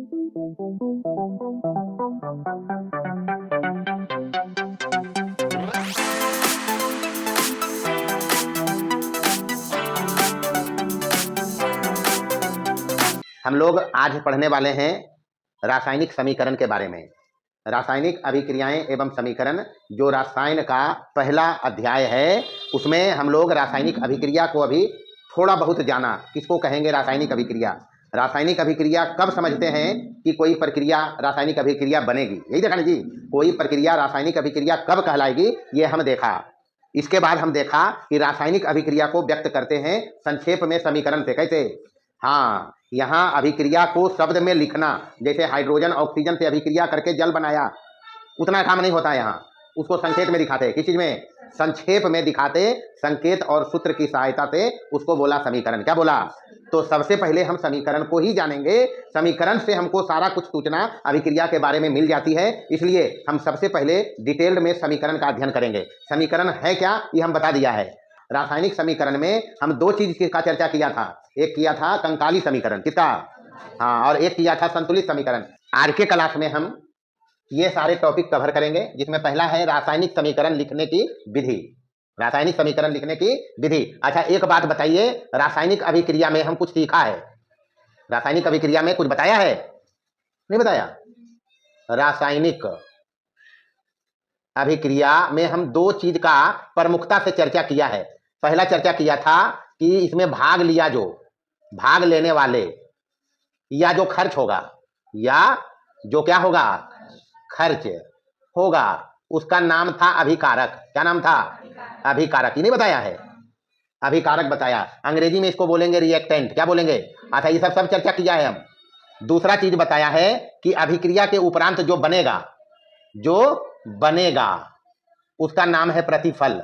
हम लोग आज पढ़ने वाले हैं रासायनिक समीकरण के बारे में। रासायनिक अभिक्रियाएं एवं समीकरण जो रसायन का पहला अध्याय है, उसमें हम लोग रासायनिक अभिक्रिया को अभी थोड़ा बहुत जाना। किसको कहेंगे रासायनिक अभिक्रिया? रासायनिक अभिक्रिया कब समझते हैं कि कोई प्रक्रिया रासायनिक अभिक्रिया बनेगी? यही देखा ना जी, कोई प्रक्रिया रासायनिक अभिक्रिया कब कहलाएगी, ये हम देखा। इसके बाद हम देखा कि रासायनिक अभिक्रिया को व्यक्त करते हैं संक्षेप में समीकरण से। कैसे? हाँ, यहाँ अभिक्रिया को शब्द में लिखना, जैसे हाइड्रोजन ऑक्सीजन से अभिक्रिया करके जल बनाया, उतना काम नहीं होता। यहाँ उसको संकेत में दिखाते। किस चीज में? संक्षेप में दिखाते, संकेत और सूत्र की सहायता से उसको बोला समीकरण। क्या बोला? तो सबसे पहले हम समीकरण को ही जानेंगे। समीकरण से हमको सारा कुछ सूचना अभिक्रिया के बारे में मिल जाती है, इसलिए हम सबसे पहले डिटेल्ड में समीकरण का अध्ययन करेंगे। समीकरण है क्या, ये हम बता दिया है। रासायनिक समीकरण में हम दो चीज का चर्चा किया था। एक किया था कंकाली समीकरण, किसका? हाँ, और एक किया था संतुलित समीकरण। आज के क्लास में हम ये सारे टॉपिक कवर करेंगे, जिसमें पहला है रासायनिक समीकरण लिखने की विधि। रासायनिक समीकरण लिखने की विधि। अच्छा, एक बात बताइए, रासायनिक अभिक्रिया में हम कुछ सीखा है? रासायनिक अभिक्रिया में कुछ बताया है? नहीं बताया। रासायनिक अभिक्रिया में हम दो चीज का प्रमुखता से चर्चा किया है। पहला चर्चा किया था कि इसमें भाग लिया, जो भाग लेने वाले या जो खर्च होगा, या जो क्या होगा, खर्च होगा, उसका नाम था अभिकारक। क्या नाम था? अभिकारक। ये नहीं बताया है? अभिकारक बताया। अंग्रेजी में इसको बोलेंगे रिएक्टेंट। क्या बोलेंगे? अच्छा, ये सब चर्चा किया है हम। दूसरा चीज बताया है कि अभिक्रिया के उपरांत जो बनेगा, उसका नाम है प्रतिफल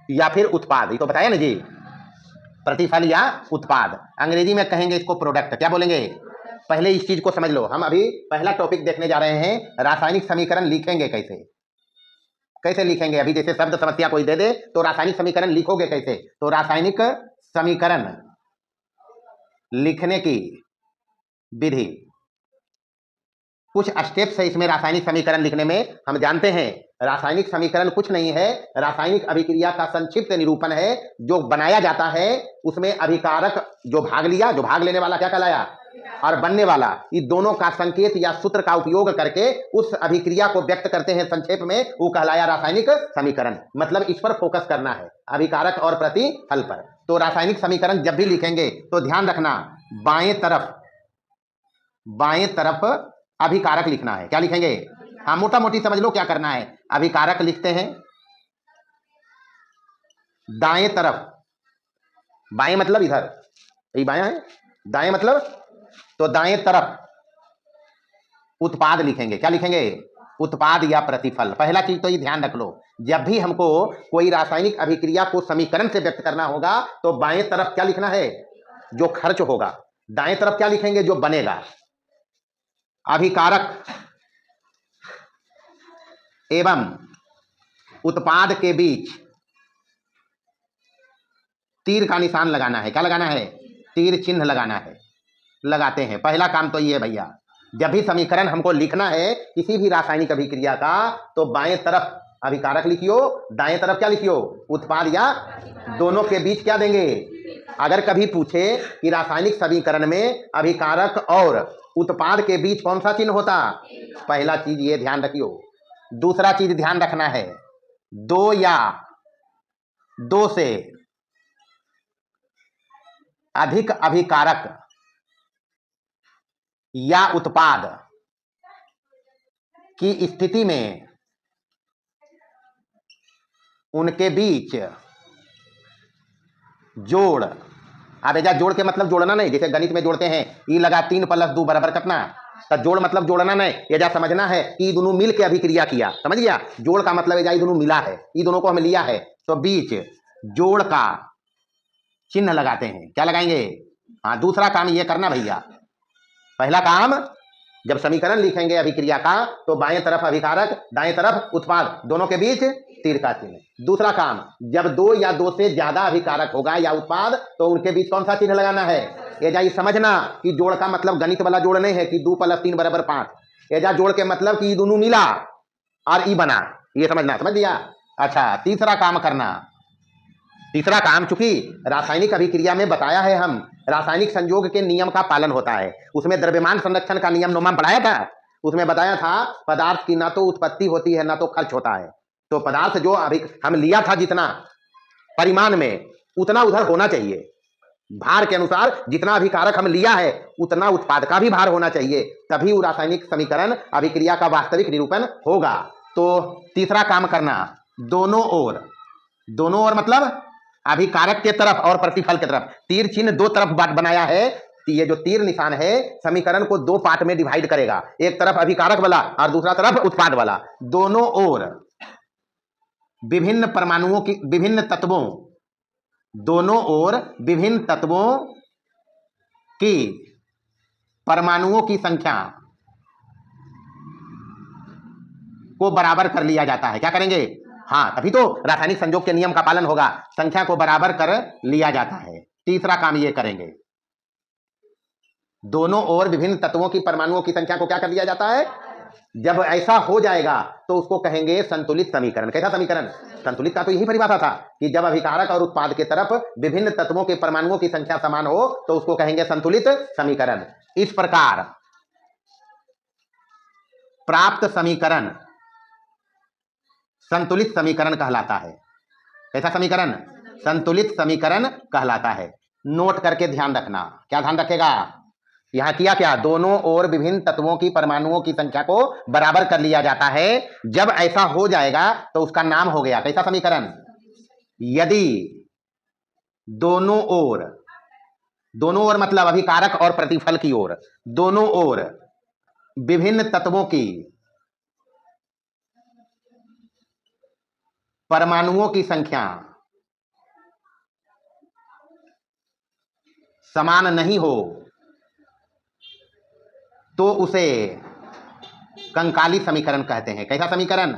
या फिर उत्पाद। ये तो बताया ना जी, प्रतिफल या उत्पाद। अंग्रेजी में कहेंगे इसको प्रोडक्ट। क्या बोलेंगे? पहले इस चीज को समझ लो। हम अभी पहला टॉपिक देखने जा रहे हैं, रासायनिक समीकरण लिखेंगे कैसे। कैसे लिखेंगे? अभी जैसे शब्द समस्या कोई दे दे तो रासायनिक समीकरण लिखोगे कैसे? तो रासायनिक समीकरण लिखने की विधि, कुछ स्टेप्स है इसमें। रासायनिक समीकरण लिखने में हम जानते हैं, रासायनिक समीकरण कुछ नहीं है, रासायनिक अभिक्रिया का संक्षिप्त निरूपण है। जो बनाया जाता है उसमें अभिकारक जो भाग लिया, जो भाग लेने वाला क्या कहलाया, और बनने वाला, ये दोनों का संकेत या सूत्र का उपयोग करके उस अभिक्रिया को व्यक्त करते हैं संक्षेप में, वो कहलाया रासायनिक समीकरण। मतलब इस पर फोकस करना है, अभिकारक और प्रतिफल पर। तो रासायनिक समीकरण जब भी लिखेंगे तो ध्यान रखना, बाएं तरफ अभिकारक लिखना है। क्या लिखेंगे? हाँ, मोटा मोटी समझ लो क्या करना है। अभिकारक लिखते हैं दाएं तरफ। बाएं मतलब इधर, ये बायां है, दाएं मतलब, तो दाएं तरफ उत्पाद लिखेंगे। क्या लिखेंगे? उत्पाद या प्रतिफल। पहला चीज तो ये ध्यान रख लो, जब भी हमको कोई रासायनिक अभिक्रिया को समीकरण से व्यक्त करना होगा तो बाएं तरफ क्या लिखना है, जो खर्च होगा। दाएं तरफ क्या लिखेंगे, जो बनेगा। अभिकारक एवं उत्पाद के बीच तीर का निशान लगाना है। क्या लगाना है? तीर चिन्ह लगाना है। लगाते हैं। पहला काम तो ये है भैया, जब भी समीकरण हमको लिखना है किसी भी रासायनिक अभिक्रिया का, तो बाएं तरफ अभिकारक लिखियो, दाएं तरफ क्या लिखियो, उत्पाद, या दोनों के बीच क्या देंगे। अगर कभी पूछे कि रासायनिक समीकरण में अभिकारक और उत्पाद के बीच कौन सा चिन्ह होता, पहला चीज ये ध्यान रखियो। दूसरा चीज ध्यान रखना है, दो या दो से अधिक अभिकारक या उत्पाद की स्थिति में उनके बीच जोड़। अब एजा जोड़ के मतलब जोड़ना नहीं, जैसे गणित में जोड़ते हैं, ई लगा 3 + 2 बराबर कितना, तो जोड़ मतलब जोड़ना नहीं। एजा समझना है कि दोनों मिल के अभिक्रिया किया, समझ गया। जोड़ का मतलब एजा दोनों मिला है, ये दोनों को हमें लिया है, तो बीच जोड़ का चिन्ह लगाते हैं। क्या लगाएंगे? हाँ, दूसरा काम ये करना भैया, पहला काम जब समीकरण लिखेंगे अभिक्रिया का तो बाएं तरफ अभिकारक, दाएं तरफ उत्पाद, दोनों के बीच तीर का चिन्ह। दूसरा काम, जब दो या दो से ज्यादा अभिकारक होगा या उत्पाद तो उनके बीच कौन सा चिन्ह लगाना है। एजा ये समझना कि जोड़ का मतलब गणित वाला जोड़ नहीं है कि 2 + 3 = 5। एजा जोड़ के मतलब कि दोनों मिला और ई बना, ये समझना, समझ दिया। अच्छा, तीसरा काम करना। तीसरा काम, चूंकि रासायनिक अभिक्रिया में बताया है हम, रासायनिक संयोग के नियम का पालन होता है। उसमें द्रव्यमान संरक्षण का नियम नोमा पढ़ाया था। उसमें बताया था पदार्थ की ना तो उत्पत्ति होती है ना तो खर्च होता है। तो पदार्थ जो अभी हम लिया था जितना परिमाण में, उतना उधर होना चाहिए। भार के अनुसार जितना अभिकारक हम लिया है उतना उत्पाद का भी भार होना चाहिए, तभी वो रासायनिक समीकरण अभिक्रिया का वास्तविक निरूपण होगा। तो तीसरा काम करना, दोनों ओर मतलब अभिकारक के तरफ और प्रतिफल के तरफ तीर चिन्ह दो तरफ बनाया है। ये जो तीर निशान है समीकरण को दो पार्ट में डिवाइड करेगा, एक तरफ अभिकारक वाला और दूसरा तरफ उत्पाद वाला। दोनों ओर विभिन्न परमाणुओं की, विभिन्न तत्वों, दोनों ओर विभिन्न तत्वों की परमाणुओं की संख्या को बराबर कर लिया जाता है। क्या करेंगे? हाँ, तभी तो रासायनिक संयोग के नियम का पालन होगा, संख्या को बराबर कर लिया जाता है। तीसरा काम ये करेंगे, दोनों ओर विभिन्न तत्वों की परमाणुओं की संख्या को क्या कर लिया जाता है। जब ऐसा हो जाएगा तो उसको कहेंगे संतुलित समीकरण। कैसा समीकरण? संतुलित का तो यही परिभाषा था कि जब अभिकारक और उत्पाद के तरफ विभिन्न तत्वों के परमाणुओं की संख्या समान हो तो उसको कहेंगे संतुलित समीकरण। इस प्रकार प्राप्त समीकरण संतुलित समीकरण कहलाता है। कैसा समीकरण? संतुलित समीकरण कहलाता है। नोट करके ध्यान रखना। क्या ध्यान रखेगा? यहां किया क्या? दोनों ओर विभिन्न तत्वों की परमाणुओं की संख्या को बराबर कर लिया जाता है। जब ऐसा हो जाएगा तो उसका नाम हो गया कैसा समीकरण? यदि दोनों ओर मतलब अभिकारक और प्रतिफल की ओर, दोनों ओर विभिन्न तत्वों की परमाणुओं की संख्या समान नहीं हो तो उसे कंकाली समीकरण कहते हैं। कैसा समीकरण?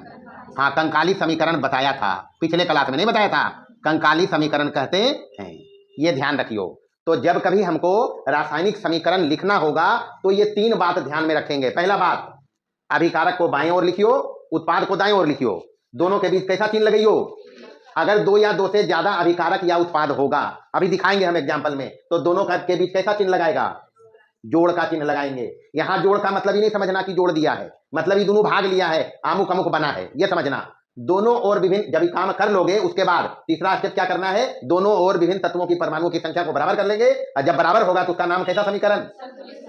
हाँ, कंकाली समीकरण बताया था, पिछले क्लास में नहीं बताया था, कंकाली समीकरण कहते हैं। ये ध्यान रखियो। तो जब कभी हमको रासायनिक समीकरण लिखना होगा तो ये तीन बात ध्यान में रखेंगे। पहला बात, अभिकारक को बाएं ओर लिखियो, उत्पाद को दाएं ओर लिखियो, दोनों के बीच कैसा चिन्ह लगाइयो। अगर दो या दो से ज्यादा अभिकारक या उत्पाद होगा, अभी दिखाएंगे हम एग्जाम्पल में, तो दोनों के बीच कैसा चिन्ह लगाएगा? जोड़ का चिन्ह लगाएंगे। यहां जोड़ का मतलब ही नहीं समझना कि जोड़ दिया है, मतलब ये दोनों भाग लिया है, आमुक अमुक बना है, ये समझना। दोनों ओर विभिन्न, जब ये काम कर लोगे उसके बाद तीसरा स्टेप क्या करना है? दोनों ओर विभिन्न तत्वों की परमाणुओं की संख्या को बराबर कर लेंगे, और जब बराबर होगा तो उसका नाम कैसा समीकरण?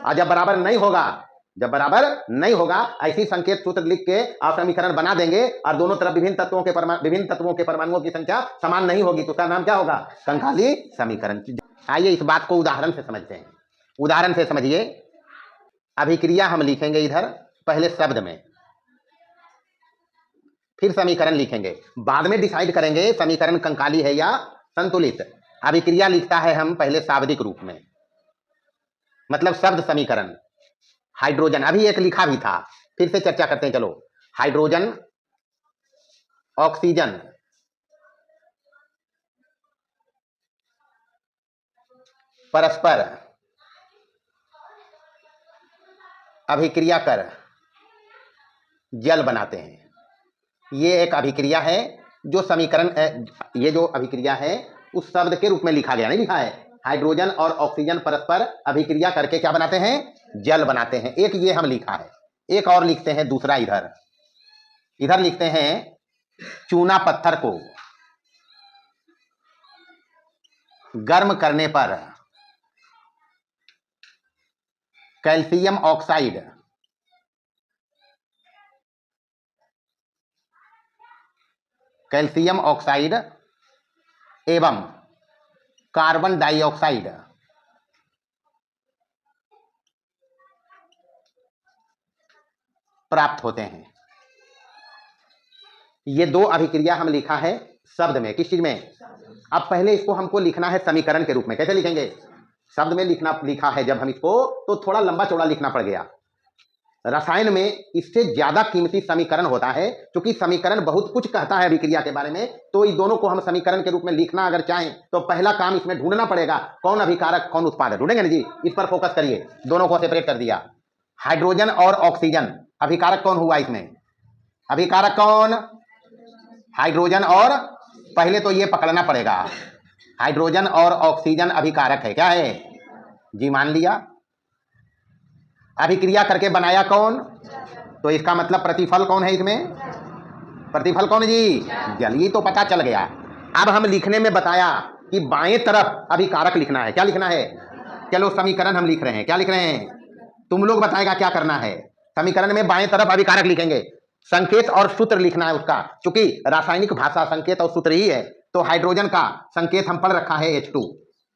और जब बराबर नहीं होगा ऐसी संकेत सूत्र लिख के आप समीकरण बना देंगे, और दोनों तरफ विभिन्न तत्वों के परमाणुओं की संख्या समान नहीं होगी तो उसका नाम क्या होगा? कंकाली समीकरण। आइए इस बात को उदाहरण से समझते हैं। उदाहरण से समझिए। अभिक्रिया हम लिखेंगे इधर पहले शब्द में, फिर समीकरण लिखेंगे, बाद में डिसाइड करेंगे समीकरण कंकाली है या संतुलित। अभिक्रिया लिखता है हम पहले शाब्दिक रूप में, मतलब शब्द समीकरण। हाइड्रोजन अभी एक लिखा भी था, फिर से चर्चा करते हैं। चलो, हाइड्रोजन ऑक्सीजन परस्पर अभिक्रिया कर जल बनाते हैं। ये एक अभिक्रिया है जो समीकरण, ये जो अभिक्रिया है उस शब्द के रूप में लिखा गया, नहीं लिखा है। हाइड्रोजन और ऑक्सीजन परस्पर अभिक्रिया करके क्या बनाते हैं? जल बनाते हैं। एक ये हम लिखा है, एक और लिखते हैं दूसरा। इधर लिखते हैं चूना पत्थर को गर्म करने पर कैल्शियम ऑक्साइड एवं कार्बन डाइऑक्साइड प्राप्त होते हैं। ये दो अभिक्रिया हम लिखा है शब्द में। किस चीज में? अब पहले इसको हमको लिखना है समीकरण के रूप में। कैसे लिखेंगे? शब्द में लिखा है जब हम इसको, तो थोड़ा लंबा चौड़ा लिखना पड़ गया। रसायन में इससे ज्यादा कीमती समीकरण होता है, क्योंकि समीकरण बहुत कुछ कहता है अभिक्रिया के बारे में। तो इन दोनों को हम समीकरण के रूप में लिखना अगर चाहें तो पहला काम इसमें ढूंढना पड़ेगा, कौन अभिकारक कौन उत्पादक, ढूंढेंगे ना जी। इस पर फोकस करिए, दोनों को सेपरेट कर दिया। हाइड्रोजन और ऑक्सीजन, अभिकारक कौन हुआ इसमें? अभिकारक कौन? हाइड्रोजन और, पहले तो ये पकड़ना पड़ेगा, हाइड्रोजन और ऑक्सीजन अभिकारक है। क्या है जी? मान लिया। अभिक्रिया करके बनाया कौन? तो इसका मतलब प्रतिफल कौन है इसमें? प्रतिफल कौन जी? जल। ये तो पता चल गया। अब हम लिखने में बताया कि बाएं तरफ अभिकारक लिखना है। क्या लिखना है? चलो समीकरण हम लिख रहे हैं, क्या लिख रहे हैं? तुम लोग बताएगा क्या करना है। समीकरण में बाएं तरफ अभिकारक लिखेंगे, संकेत और सूत्र लिखना है उसका, क्योंकि रासायनिक भाषा संकेत और सूत्र ही है। तो हाइड्रोजन का संकेत हम पढ़ रखा है H2,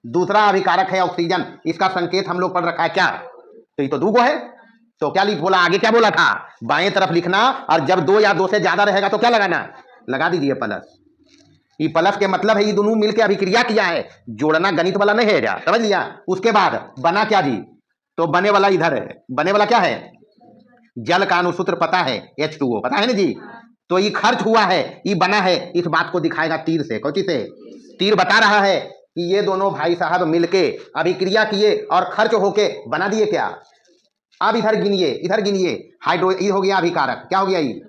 दूसरा अभिकारक है ऑक्सीजन, इसका संकेत हम लोग पढ़ रखा है क्या? तो ये तो दूगो है। तो क्या लिख बोला आगे, क्या बोला था? बाएं तरफ लिखना, और जब 2 या 2 से ज्यादा रहेगा तो क्या लगाना? लगा दीजिए प्लस। ये प्लस के मतलब है ये दोनों मिलकर अभिक्रिया किया है, जोड़ना गणित वाला नहीं है, समझ लिया। उसके बाद बना क्या जी? तो बने वाला इधर है, बने वाला क्या है? जल का अनुसूत्र पता है, H2O पता है ना जी। तो ये खर्च हुआ है, ये बना है, इस बात को दिखाएगा तीर से। कौन से? तीर बता रहा है कि ये दोनों भाई साहब मिलके अभिक्रिया किए और खर्च होके बना दिए क्या। अब इधर गिनिए, इधर गिनिए, हाइड्रो, ये हो गया अभिकारक। क्या हो गया? ये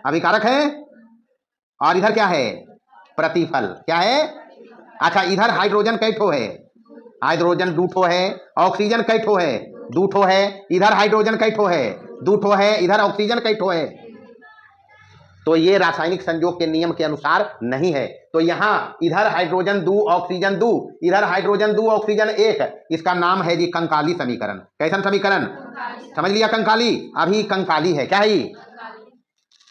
अभिकारक है, और इधर क्या है? प्रतिफल। क्या है? अच्छा, इधर हाइड्रोजन कई ठो है? हाइड्रोजन 2 ठो है। ऑक्सीजन कई ठो है? 2 ठो है। इधर हाइड्रोजन कई ठो है? 2 ठो है। इधर ऑक्सीजन कई ठो है? तो ये रासायनिक संयोग के नियम के अनुसार नहीं है। तो यहां इधर हाइड्रोजन 2 ऑक्सीजन 2, इधर हाइड्रोजन 2 ऑक्सीजन 1, इसका नाम है जी कंकाली समीकरण। कैसन समीकरण? समझ लिया, कंकाली। अभी कंकाली है। क्या है?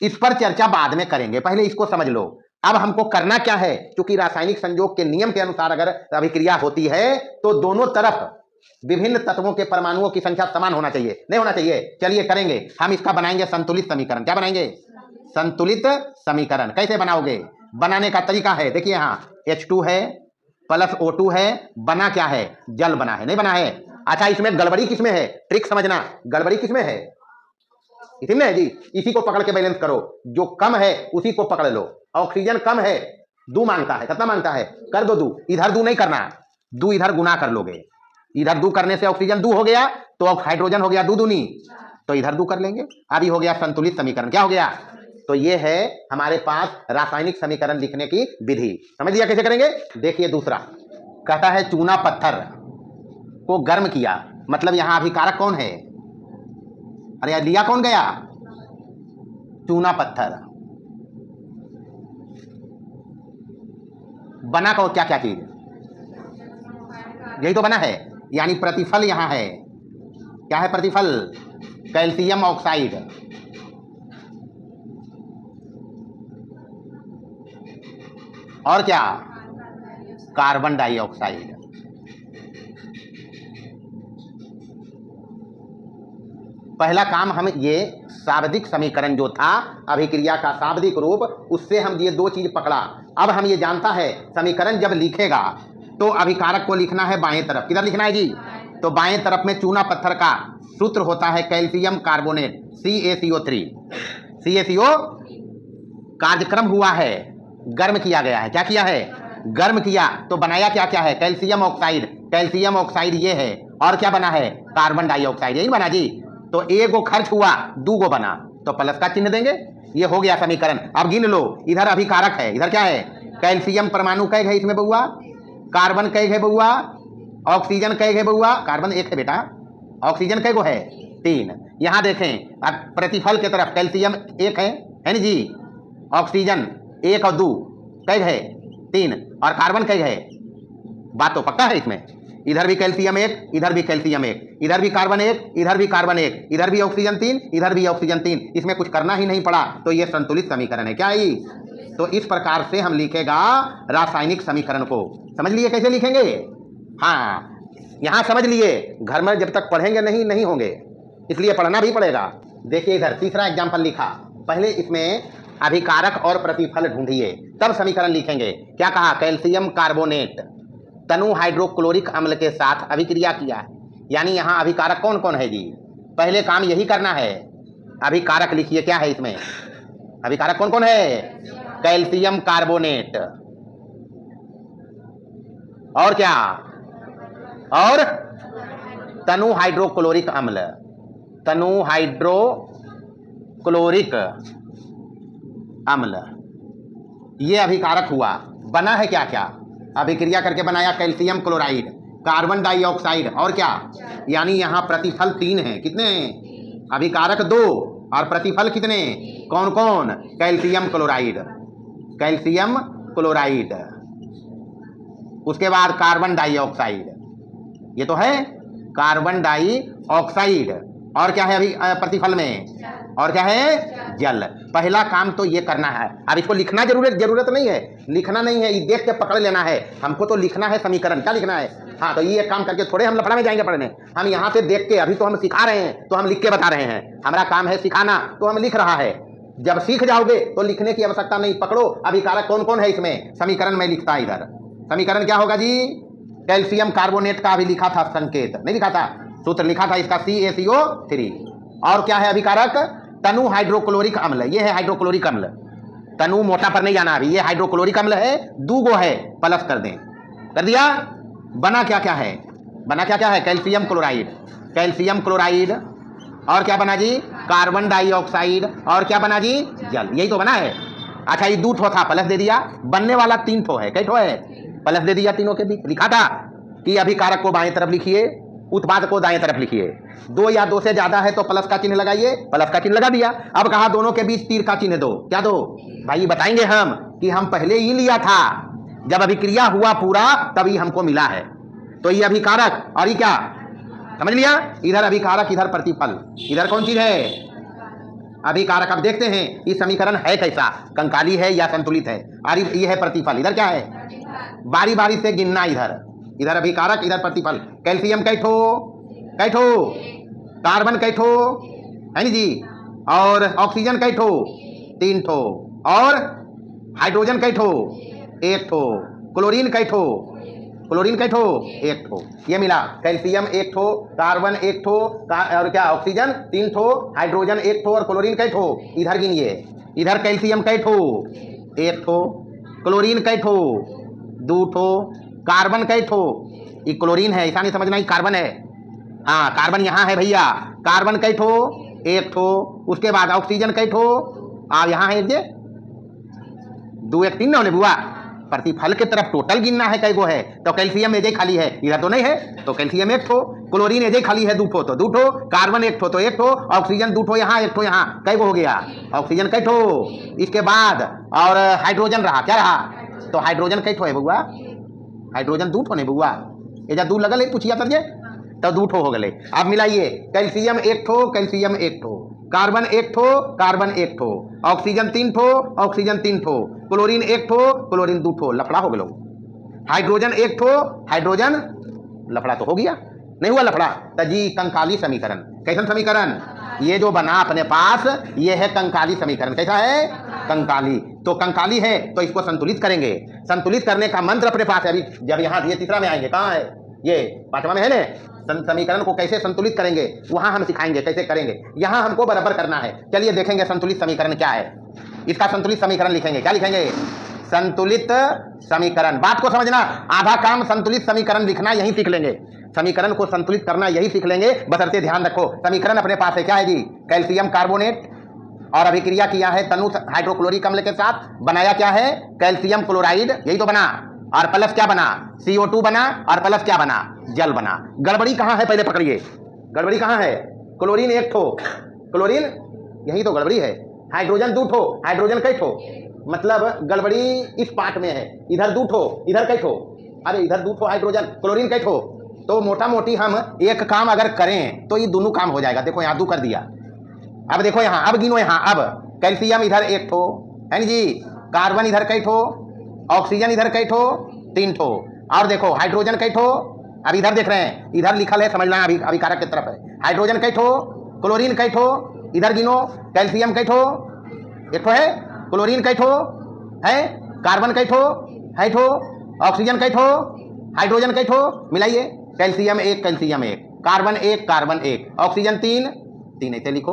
इस पर चर्चा बाद में करेंगे, पहले इसको समझ लो। अब हमको करना क्या है, क्योंकि रासायनिक संयोग के नियम के अनुसार अगर अभिक्रिया होती है तो दोनों तरफ विभिन्न तत्वों के परमाणुओं की संख्या समान होना चाहिए, नहीं होना चाहिए। चलिए करेंगे, हम इसका बनाएंगे संतुलित समीकरण। क्या बनाएंगे? संतुलित समीकरण। कैसे बनाओगे? बनाने का तरीका है, देखिए यहाँ H2 है प्लस O2 है, बना क्या है? जल बना है, नहीं बना है? अच्छा, इसमें गड़बड़ी किसमें है? ट्रिक समझना, गड़बड़ी किसमें है? इसी में है जी। इसी को पकड़ के बैलेंस करो, जो कम है उसी को पकड़ लो। ऑक्सीजन कम है, 2 मांगता है, कितना मांगता है? कर दो 2। इधर 2 नहीं करना, 2 इधर गुना कर लोगे। इधर 2 करने से ऑक्सीजन 2 हो गया, तो हाइड्रोजन हो गया 2 दूनी, तो इधर 2 कर लेंगे। अभी हो गया संतुलित समीकरण। क्या हो गया? तो ये है हमारे पास रासायनिक समीकरण लिखने की विधि। समझ लिया कैसे करेंगे? देखिए दूसरा कहता है चूना पत्थर को गर्म किया, मतलब यहां अभिकारक कौन है? अरे लिया कौन गया? चूना पत्थर। बना को क्या क्या चीज? यही तो बना है, यानी प्रतिफल यहां है। क्या है प्रतिफल? Calcium oxide. और क्या? Carbon dioxide. पहला काम हम ये शाब्दिक समीकरण जो था अभिक्रिया का शाब्दिक रूप, उससे हम ये 2 चीज पकड़ा। अब हम ये जानता है समीकरण जब लिखेगा तो अभिकारक को लिखना है बाएं तरफ। किधर लिखना है जी? तो बाएं तरफ में चूना पत्थर का सूत्र होता है कैल्शियम कार्बोनेट, CaCO3। CaCO कार्यक्रम हुआ है, गर्म किया गया है। क्या किया है? गर्म किया, तो बनाया क्या क्या है? Calcium oxide. कैल्शियम ऑक्साइड ये है, और क्या बना है? Carbon dioxide. यही बना जी। तो 1 को खर्च हुआ, 2 को बना, तो प्लस का चिन्ह देंगे। ये हो गया समीकरण। अब गिन लो, इधर अभिकारक है, इधर क्या है? कैल्शियम परमाणु कै है इसमें बउआ? कार्बन कै है बउआ? ऑक्सीजन कै है बउआ? कार्बन 1 है बेटा, ऑक्सीजन कै गो है? 3। यहां देखें, अब प्रतिफल की तरफ कैल्शियम 1 है ना जी, ऑक्सीजन 1 और 2 कै है? 3, और कार्बन कै है? बात तो पक्का है इसमें। इधर भी कैल्शियम 1, इधर भी कैल्शियम 1, इधर भी कार्बन 1, इधर भी कार्बन 1, इधर भी ऑक्सीजन 3, इधर भी ऑक्सीजन 3। इसमें कुछ करना ही नहीं पड़ा, तो ये संतुलित समीकरण है। क्या है ये? तो इस प्रकार से हम लिखेगा रासायनिक समीकरण को। समझ लिए कैसे लिखेंगे? हाँ, यहां समझ लिए, घर में जब तक पढ़ेंगे नहीं होंगे, इसलिए पढ़ना भी पड़ेगा। देखिए इधर तीसरा एग्जाम्पल लिखा, पहले इसमें अभिकारक और प्रतिफल ढूंढिए, तब समीकरण लिखेंगे। क्या कहा? कैल्शियम कार्बोनेट तनु हाइड्रोक्लोरिक अम्ल के साथ अभिक्रिया किया, यानी यहां अभिकारक कौन कौन है जी? पहले काम यही करना है, अभिकारक लिखिए, क्या है इसमें अभिकारक? कौन कौन है? कैल्शियम कार्बोनेट, और क्या? और तनु हाइड्रोक्लोरिक अम्ल, तनु हाइड्रोक्लोरिक अम्ल, ये अभिकारक हुआ। बना है क्या क्या? अभिक्रिया करके बनाया कैल्शियम क्लोराइड, कार्बन डाइऑक्साइड, और क्या? यानी यहां प्रतिफल 3 हैं। कितने? अभिकारक 2 और प्रतिफल कितने? कौन कौन? कैल्शियम क्लोराइड, कैल्शियम क्लोराइड, उसके बाद कार्बन डाइऑक्साइड, ये तो है कार्बन डाइऑक्साइड, और क्या है अभी प्रतिफल में? और क्या है? जल। पहला काम तो ये करना है। अब इसको लिखना जरूरत नहीं है, लिखना नहीं है, ये देख के पकड़ लेना है। हमको तो लिखना है समीकरण। क्या लिखना है? हाँ, तो ये काम करके थोड़े हम लफड़ा में जाएंगे पढ़ने। हम यहाँ से देख के, अभी तो हम सिखा रहे हैं तो हम लिख के बता रहे हैं। हमारा काम है सिखाना, तो हम लिख रहा है। जब सीख जाओगे तो लिखने की आवश्यकता नहीं। पकड़ो अभिकारक कौन कौन है इसमें, समीकरण में लिखता है। इधर समीकरण क्या होगा जी? कैल्शियम कार्बोनेट का अभी लिखा था, संकेत नहीं लिखा था, सूत्र लिखा था इसका CaCO3। और क्या है अभिकारक? तनु हाइड्रोक्लोरिक अम्ल, ये है हाइड्रोक्लोरिक अम्ल। तनु मोटा पर नहीं जाना अभी, ये हाइड्रोक्लोरिक अम्ल है, 2 गो है, प्लस कर दें। कर दिया? बना क्या क्या है? बना क्या क्या है? कैल्शियम क्लोराइड, कैल्शियम क्लोराइड, और क्या बना जी? कार्बन डाइऑक्साइड, और क्या बना जी? जल। यही तो बना है। अच्छा, ये 2 ठो था, प्लस दे दिया। बनने वाला 3 ठो है। कई ठो है? प्लस दे दिया तीनों के बीच। लिखा था कि अभिकारक को बाएं तरफ लिखिए, उत्पाद को दाएं तरफ लिखिए। 2 या 2 से ज्यादा है तो प्लस का चिन्ह लगाइए, प्लस का चिन्ह लगा दिया। अब कहा दोनों के बीच तीर का चिन्ह दो। क्या दो भाई? बताएंगे हम कि हम पहले ही लिया था, जब अभिक्रिया हुआ पूरा तभी हमको मिला है। तो ये अभिकारक, और ये क्या? समझ लिया? इधर अभिकारक, इधर प्रतिफल, इधर कौन चीज है? अभिकारक। अब देखते हैं ये समीकरण है कैसा, कंकाली है या संतुलित है। और ये है प्रतिफल, इधर क्या है? बारी बारी से गिनना। इधर अभिकारक, इधर प्रतिफल। कैल्शियम कैठो, कैठो, कार्बन कैठो, है नी जी, और ऑक्सीजन कैठो, 3 ठो, और हाइड्रोजन कैठो, 1 ठो, क्लोरीन कैठो, क्लोरीन कैठो, 1 ठो। ये मिला कैल्शियम 1 ठो, कार्बन 1 ठो, और क्या ऑक्सीजन 3 ठो, हाइड्रोजन 1 ठो, और क्लोरीन कैठो। इधर गिनिए, इधर कैल्शियम कैठो, 1 ठो, क्लोरीन कैठो, 2 ठो, कार्बन कैठो, ये क्लोरीन है, ऐसा नहीं समझना ही कार्बन है। हाँ, कार्बन यहाँ है भैया। कार्बन कैठो, 1 ठो, उसके बाद ऑक्सीजन कैठो, आप यहाँ है 2 1 3 ना बुआ। प्रतिफल के तरफ टोटल गिनना है, कैगो है? तो कैल्शियम एजे खाली है, इधर तो नहीं है, तो कैल्शियम 1 ठो, क्लोरीन एजे खाली है 2 ठो, तो 2 ठो, कार्बन 1 ठो तो 1 ठो, ऑक्सीजन 2 ठो यहाँ, 1 ठो यहाँ, कैगो हो गया? ऑक्सीजन कैठो। इसके बाद और हाइड्रोजन रहा, क्या रहा? तो हाइड्रोजन कैठो है बुआ? हाइड्रोजन 2 ठो नहीं बुआ, एजा 2 लगल है, पूछिया सर, तो 2 ठो हो गए। अब मिलाइए, कैल्शियम 1 ठो, कैल्शियम 1 ठो, कार्बन 1 ठो, कार्बन 1 ठो, ऑक्सीजन 3 ठो, ऑक्सीजन 3 ठो, क्लोरीन 1 ठो, क्लोरीन 2 ठो, लफड़ा हो गया। हाइड्रोजन 1 ठो, हाइड्रोजन, लफड़ा तो हो गया, नहीं हुआ लफड़ा? तो जी कंकाली समीकरण। कैसा समीकरण? ये जो बना अपने पास, ये है कंकाली समीकरण। कैसा है? कंकाली। तो कंकाली है तो इसको संतुलित करेंगे। संतुलित करने का मंत्र अपने पास है। अभी जब यहाँ ये तीसरा में आएंगे, कहाँ है? ये 5वां में है ना। समीकरण को कैसे संतुलित करेंगे वहां हम सिखाएंगे, कैसे करेंगे। यहाँ हमको बराबर करना है। चलिए देखेंगे संतुलित समीकरण क्या है। इसका संतुलित समीकरण लिखेंगे। क्या लिखेंगे? संतुलित समीकरण। बात को समझना, आधा काम संतुलित समीकरण लिखना यही सीख लेंगे। समीकरण को संतुलित करना यही सीख लेंगे, बशर्ते ध्यान रखो समीकरण अपने पास है। क्या है जी? कैल्शियम कार्बोनेट, और अभिक्रिया किया है तनु हाइड्रोक्लोरिक अम्ल के साथ, बनाया क्या है? कैल्शियम क्लोराइड, यही तो बना। और प्लस क्या बना? CO2 बना, और प्लस क्या बना? जल बना। गड़बड़ी कहाँ है पहले पकड़िए, गड़बड़ी कहाँ है? क्लोरीन 1 ठो, क्लोरीन, यही तो गड़बड़ी है। हाइड्रोजन 2 ठो, हाइड्रोजन कई ठो, मतलब गड़बड़ी इस पार्ट में है। इधर 2 ठो, इधर कई ठो, अरे इधर 2 ठो हाइड्रोजन, क्लोरीन कई ठो। तो मोटा मोटी हम एक काम अगर करें तो ये दोनों काम हो जाएगा। देखो यहाँ 2 कर दिया। अब देखो यहाँ, अब गिनो यहाँ। अब कैल्शियम इधर 1 ठो, है जी, कार्बन इधर कई ठो, ऑक्सीजन इधर कई ठो, 3 ठो, और देखो हाइड्रोजन कई ठो। अब इधर देख रहे हैं, इधर लिखल है, समझना अभी अभिकारक की तरफ है। हाइड्रोजन कई ठो, क्लोरीन कई ठो, इधर गिनो। कैल्शियम कई ठो, 1 ठो है, क्लोरीन कई ठो है, कार्बन कई ठो है ठो, ऑक्सीजन कई ठो, हाइड्रोजन कई ठो, मिलाइए। Calcium 1, calcium 1, carbon 1, carbon 1, oxygen 3, 3 ऐसे लिखो।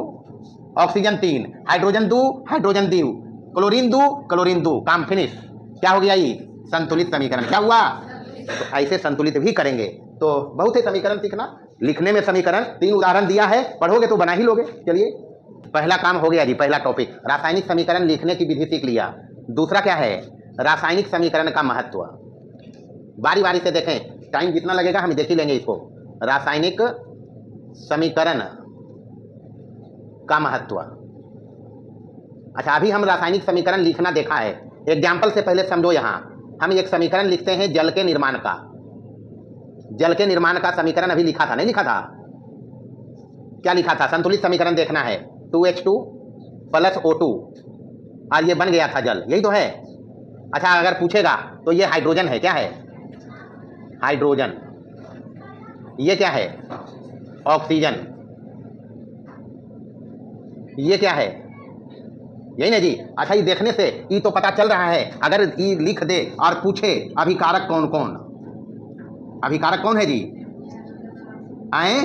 Oxygen 3, hydrogen 2, hydrogen 2, chlorine 2, chlorine 2, काम फिनिश। क्या हो गया ये संतुलित समीकरण। क्या हुआ? तो ऐसे संतुलित भी करेंगे। तो बहुत है समीकरण सीखना, लिखने में समीकरण 3 उदाहरण दिया है, पढ़ोगे तो बना ही लोगे। चलिए पहला काम हो गया जी, पहला टॉपिक रासायनिक समीकरण लिखने की विधि सीख लिया। दूसरा क्या है? रासायनिक समीकरण का महत्व। बारी बारी से देखें, टाइम जितना लगेगा हम देख ही लेंगे इसको। रासायनिक समीकरण का महत्व। अच्छा, अभी हम रासायनिक समीकरण लिखना देखा है। एग्जाम्पल से पहले समझो, यहां हम एक समीकरण लिखते हैं जल के निर्माण का। जल के निर्माण का समीकरण अभी लिखा था, नहीं लिखा था? क्या लिखा था? संतुलित समीकरण देखना है, 2H2 + O2, और ये बन गया था जल, यही तो है। अच्छा, अगर पूछेगा तो ये हाइड्रोजन है, क्या है? हाइड्रोजन। ये क्या है? ऑक्सीजन। ये क्या है? यही ना जी। अच्छा, ये देखने से ये तो पता चल रहा है। अगर ये लिख दे और पूछे अभिकारक कौन कौन, अभिकारक कौन है जी? आए?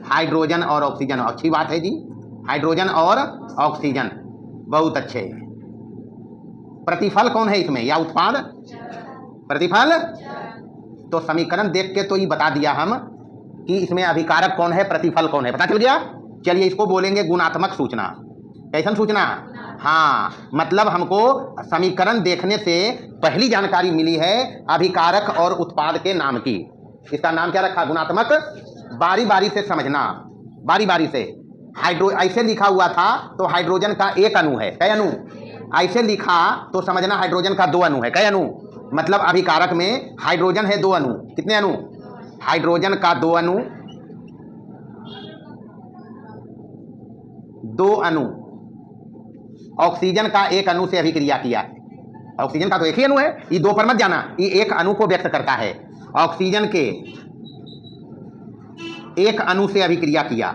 हाइड्रोजन और ऑक्सीजन। अच्छी बात है जी, हाइड्रोजन और ऑक्सीजन, बहुत अच्छे। प्रतिफल कौन है इसमें, या उत्पाद? प्रतिफल। तो समीकरण देख के तो ये बता दिया हम कि इसमें अभिकारक कौन है, प्रतिफल कौन है, पता चल गया। चलिए इसको बोलेंगे गुणात्मक सूचना। कैसन सूचना? हाँ, मतलब हमको समीकरण देखने से पहली जानकारी मिली है अभिकारक और उत्पाद के नाम की। इसका नाम क्या रखा? गुणात्मक। बारी बारी से समझना, बारी बारी से। ऐसे लिखा हुआ था तो हाइड्रोजन का एक अणु है, कई अणु? ऐसे लिखा तो समझना हाइड्रोजन का 2 अणु है, कई अणु? मतलब अभिकारक में हाइड्रोजन है 2 अणु। कितने अणु? हाइड्रोजन का 2 अणु, 2 अणु। ऑक्सीजन का 1 अणु से अभिक्रिया किया। ऑक्सीजन का तो एक ही अणु है, ये 2 पर मत जाना, ये 1 अणु को व्यक्त करता है। ऑक्सीजन के 1 अणु से अभिक्रिया किया,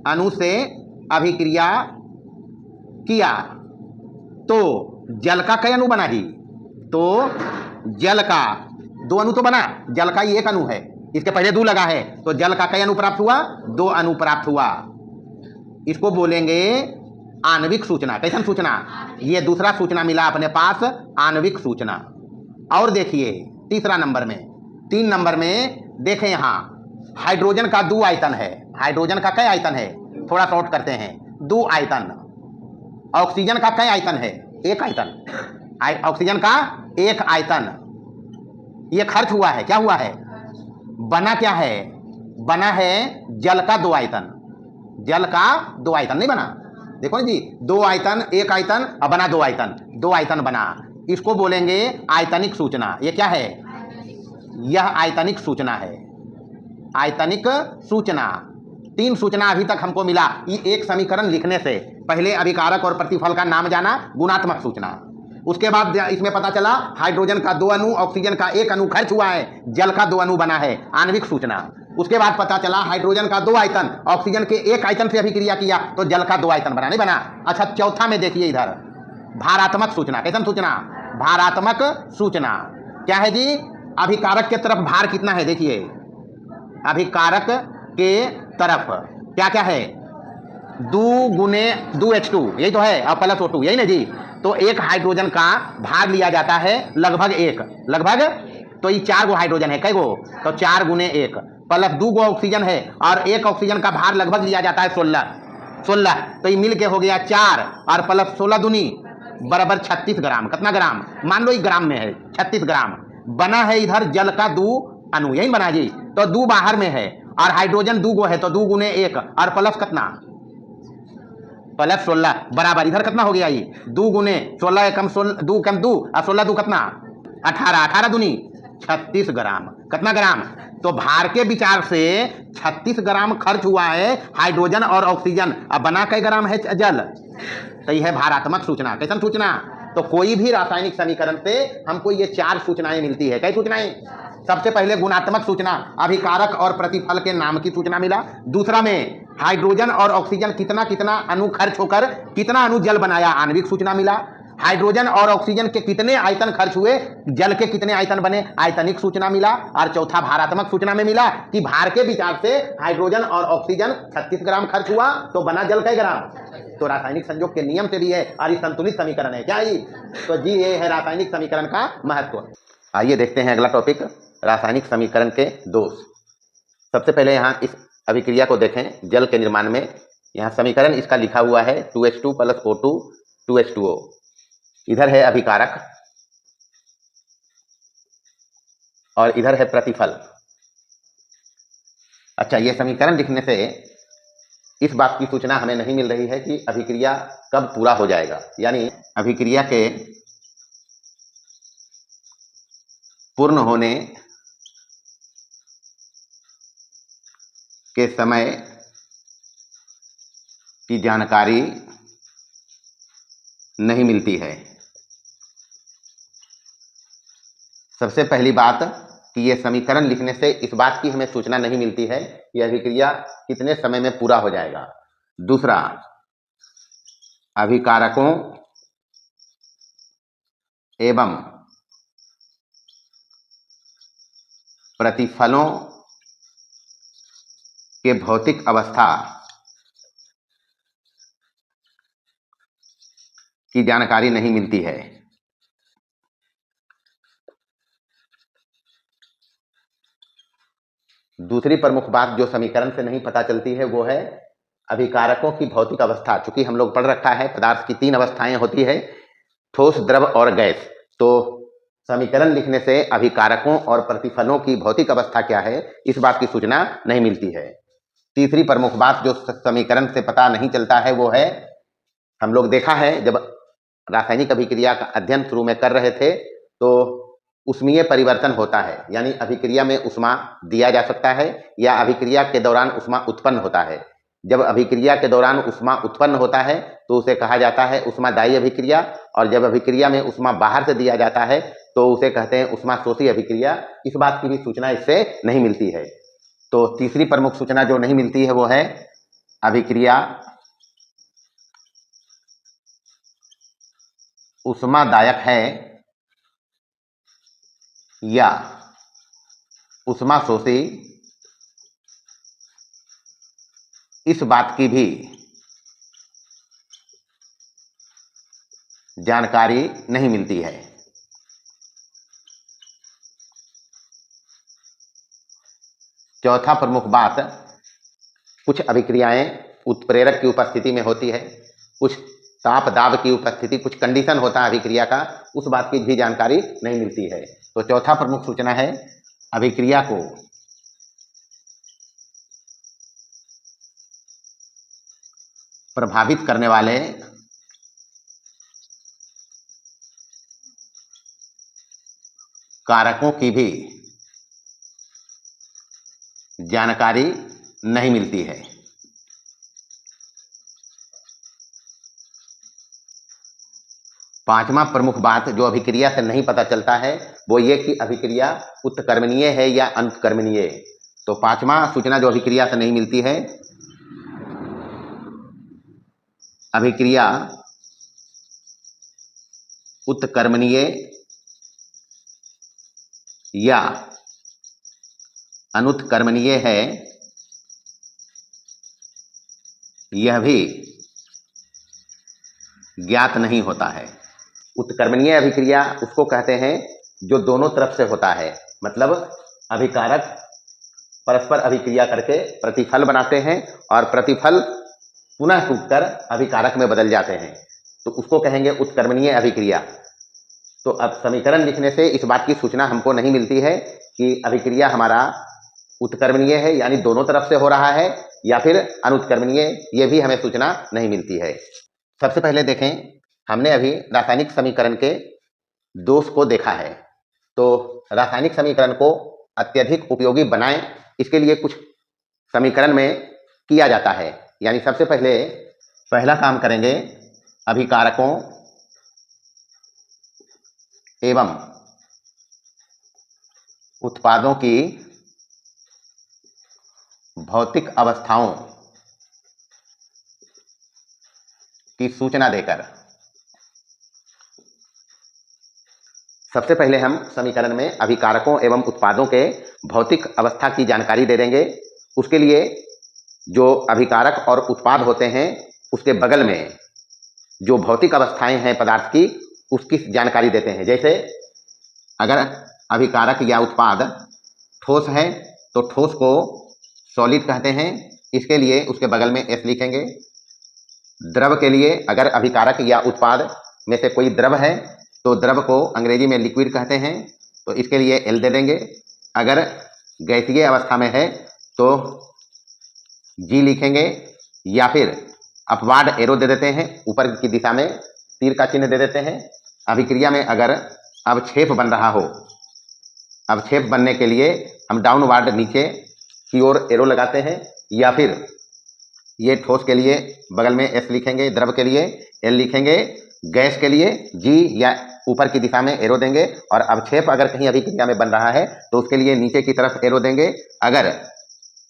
अणु से अभिक्रिया किया तो जल का कई अणु बना जी? तो जल का 2 अणु तो बना, जल का ये 1 अणु है, इसके पहले 2 लगा है, तो जल का कई अणु प्राप्त हुआ? 2 अणु प्राप्त हुआ। इसको बोलेंगे आणविक सूचना। कैसन सूचना? ये दूसरा सूचना मिला अपने पास, आणविक सूचना। और देखिए तीसरा नंबर में, 3 नंबर में देखें, यहाँ हाइड्रोजन का 2 आयतन है। हाइड्रोजन का कई आयतन है? थोड़ा शॉर्ट करते हैं, 2 आयतन। ऑक्सीजन का कई आयतन है? 1 आयतन। ऑक्सीजन का 1 आयतन। ये खर्च हुआ है, क्या हुआ है? बना क्या है? बना है जल का 2 आयतन। जल का 2 आयतन नहीं बना, देखो ना जी, 2 आयतन, 1 आयतन, अब बना 2 आयतन, 2 आयतन बना। इसको बोलेंगे आयतनिक सूचना। ये क्या है? यह आयतनिक सूचना है, आयतनिक सूचना। 3 सूचना अभी तक हमको मिला। ये एक समीकरण लिखने से पहले अभिकारक और प्रतिफल का नाम जाना, गुणात्मक सूचना। उसके बाद इसमें पता चला हाइड्रोजन का 2 अणु, ऑक्सीजन का 1 अणु खर्च हुआ है, जल का 2 अणु बना है, आणविक सूचना। उसके बाद पता चला हाइड्रोजन का 2 आयतन, ऑक्सीजन के 1 आयतन से अभिक्रिया किया तो जल का 2 आयतन बना, नहीं बना। अच्छा, चौथा में देखिए इधर, भारात्मक सूचना। कैसन सूचना? भारात्मक सूचना। क्या है जी? अभिकारक के तरफ भार कितना है, देखिए अभिकारक के तरफ क्या क्या है? 2 × 2H2, यही तो है, और + O2, यही ना जी। तो 1 हाइड्रोजन का भार लिया जाता है लगभग 1, लगभग। तो ये 4 गो हाइड्रोजन है, कई गो? तो 4 × 1 + 2 गो ऑक्सीजन है, और 1 ऑक्सीजन का भार लगभग लिया जाता है 16। तो ये मिल के हो गया 4 और + 16 दूनी बराबर 36 ग्राम। कितना ग्राम? मान लो ये ग्राम में है, 36 ग्राम बना है। इधर जल का 2 अणु, यही बना जी। तो 2 बाहर में है और हाइड्रोजन 2 गो है, तो 2 × 1 और प्लस कितना? +16 बराबर इधर कितना हो गया? ये 2 × 16 कम 16, 2 कम 2 और 16 2 कितना? 18, 18 दूनी 36 ग्राम। कितना ग्राम? तो भार के विचार से 36 ग्राम खर्च हुआ है हाइड्रोजन और ऑक्सीजन, अब बना कई ग्राम है जल? तो यह है भारात्मक सूचना। कैसन सूचना? तो कोई भी रासायनिक समीकरण से हमको ये 4 सूचनाएं मिलती है। कई सूचनाएं? सबसे पहले गुणात्मक सूचना, अभिकारक और प्रतिफल के नाम की सूचना मिला। दूसरा में हाइड्रोजन और ऑक्सीजन कितना कितना अणु खर्च होकर कितना अणु जल बनाया, आणविक सूचना मिला। हाइड्रोजन और ऑक्सीजन के कितने आयतन खर्च हुए, जल के कितने आयतन बने, आयतनिक सूचना मिला। और चौथा भारात्मक सूचना में मिला कि भार के विचार से हाइड्रोजन और ऑक्सीजन 36 ग्राम खर्च हुआ तो बना जल कई ग्राम। तो रासायनिक संयोग के नियम से भी है और ये संतुलित समीकरण है। क्या जी? तो जी ये है रासायनिक समीकरण का महत्व। आइए देखते हैं अगला टॉपिक, रासायनिक समीकरण के दोष। सबसे पहले यहाँ इस अभिक्रिया को देखें। जल के निर्माण में यहाँ समीकरण इसका लिखा हुआ है 2H2 + O2 2H2O। इधर है अभिकारक और इधर है प्रतिफल। अच्छा, ये समीकरण लिखने से इस बात की सूचना हमें नहीं मिल रही है कि अभिक्रिया कब पूरा हो जाएगा, यानी अभिक्रिया के पूर्ण होने के समय की जानकारी नहीं मिलती है। सबसे पहली बात कि यह समीकरण लिखने से इस बात की हमें सूचना नहीं मिलती है कि अभिक्रिया कितने समय में पूरा हो जाएगा। दूसरा, अभिकारकों एवं प्रतिफलों के भौतिक अवस्था की जानकारी नहीं मिलती है। दूसरी प्रमुख बात जो समीकरण से नहीं पता चलती है वो है अभिकारकों की भौतिक अवस्था। चूंकि हम लोग पढ़ रखा है पदार्थ की 3 अवस्थाएं होती है, ठोस, द्रव और गैस। तो समीकरण लिखने से अभिकारकों और प्रतिफलों की भौतिक अवस्था क्या है इस बात की सूचना नहीं मिलती है। तीसरी प्रमुख बात जो समीकरण से पता नहीं चलता है वो है, हम लोग देखा है जब रासायनिक अभिक्रिया का अध्ययन शुरू में कर रहे थे तो उष्मीय परिवर्तन होता है, यानी अभिक्रिया में उष्मा दिया जा सकता है या अभिक्रिया के दौरान उष्मा उत्पन्न होता है। जब अभिक्रिया के दौरान उष्मा उत्पन्न होता है तो उसे कहा जाता है उष्मादायी अभिक्रिया, और जब अभिक्रिया में उष्मा बाहर से दिया जाता है तो उसे कहते हैं उष्माशोषी अभिक्रिया। इस बात की भी सूचना इससे नहीं मिलती है। तो तीसरी प्रमुख सूचना जो नहीं मिलती है वो है अभिक्रिया उष्मादायक है या उष्माशोषी, इस बात की भी जानकारी नहीं मिलती है। चौथा प्रमुख बात, कुछ अभिक्रियाएं उत्प्रेरक की उपस्थिति में होती है, कुछ ताप दाब की उपस्थिति, कुछ कंडीशन होता है अभिक्रिया का, उस बात की भी जानकारी नहीं मिलती है। तो चौथा प्रमुख सूचना है अभिक्रिया को प्रभावित करने वाले कारकों की भी जानकारी नहीं मिलती है। पांचवा प्रमुख बात जो अभिक्रिया से नहीं पता चलता है वो ये कि अभिक्रिया उत्कर्मणीय है या अंतकर्मणीय। तो पांचवा सूचना जो अभिक्रिया से नहीं मिलती है, अभिक्रिया उत्कर्मणीय या अनुत्कर्मणीय है, यह भी ज्ञात नहीं होता है। उत्कर्मणीय अभिक्रिया उसको कहते हैं जो दोनों तरफ से होता है, मतलब अभिकारक परस्पर अभिक्रिया करके प्रतिफल बनाते हैं और प्रतिफल पुनः टूटकर अभिकारक में बदल जाते हैं, तो उसको कहेंगे उत्कर्मणीय अभिक्रिया। तो अब समीकरण लिखने से इस बात की सूचना हमको नहीं मिलती है कि अभिक्रिया हमारा उत्कर्मणीय है यानी दोनों तरफ से हो रहा है या फिर अनुत्कर्मणीय, ये भी हमें सूचना नहीं मिलती है। सबसे पहले देखें, हमने अभी रासायनिक समीकरण के दोष को देखा है। तो रासायनिक समीकरण को अत्यधिक उपयोगी बनाएं, इसके लिए कुछ समीकरण में किया जाता है। यानी सबसे पहले पहला काम करेंगे, अभिकारकों एवं उत्पादों की भौतिक अवस्थाओं की सूचना देकर सबसे पहले हम समीकरण में अभिकारकों एवं उत्पादों के भौतिक अवस्था की जानकारी दे देंगे। उसके लिए जो अभिकारक और उत्पाद होते हैं उसके बगल में जो भौतिक अवस्थाएं हैं पदार्थ की उसकी जानकारी देते हैं। जैसे अगर अभिकारक या उत्पाद ठोस है तो ठोस को सॉलिड कहते हैं, इसके लिए उसके बगल में एस लिखेंगे। द्रव के लिए अगर अभिकारक या उत्पाद में से कोई द्रव है तो द्रव को अंग्रेजी में लिक्विड कहते हैं, तो इसके लिए एल दे देंगे। अगर गैसीय अवस्था में है तो जी लिखेंगे, या फिर अपवाद एरो दे देते हैं, ऊपर की दिशा में तीर का चिन्ह दे देते हैं। अभिक्रिया में अगर अवक्षेप बन रहा हो, अवक्षेप बनने के लिए हम डाउनवार्ड नीचे की ओर एरो लगाते हैं, या फिर ये ठोस के लिए बगल में एस लिखेंगे, द्रव के लिए एल लिखेंगे, गैस के लिए जी या ऊपर की दिशा में एरो देंगे, और अवक्षेप अगर कहीं अभिक्रिया में बन रहा है तो उसके लिए नीचे की तरफ एरो देंगे। अगर